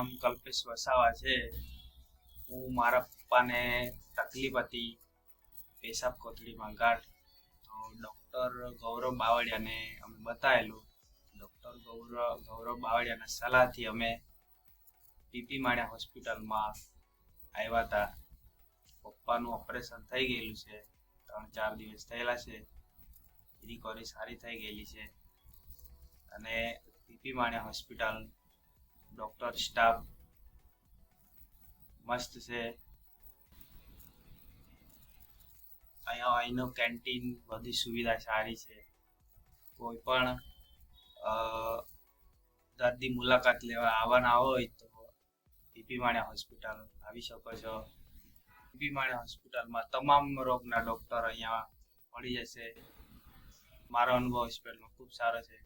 નામ કલ્પેશ વસાવા છે. હું મારા પપ્પાને તકલીફ હતી પેશાબ કોથળીમાં ગાંઠ, તો ડૉક્ટર ગૌરવ બાવળિયાને અમે બતાવેલું. ડૉક્ટર ગૌરવ બાવળિયાના સલાહથી અમે પીપી માણિયા હોસ્પિટલમાં આવ્યા હતા. પપ્પાનું ઓપરેશન થઈ ગયેલું છે, 3-4 દિવસ થયેલા છે. રિકવરી સારી થઈ ગયેલી છે અને PP Maniya hospital doctor staff મસ્ત છે. અહીંનું કેન્ટીન બધી સુવિધા સારી છે. કોઈ પણ દર્દી મુલાકાત લેવા આવવાના હોય તો પીપી માણિયા હોસ્પિટલ આવી શકો છો. પીપી માણિયા હોસ્પિટલમાં તમામ રોગના ડૉક્ટર અહીંયા મળી જશે. મારો અનુભવ હોસ્પિટલમાં ખૂબ સારો છે.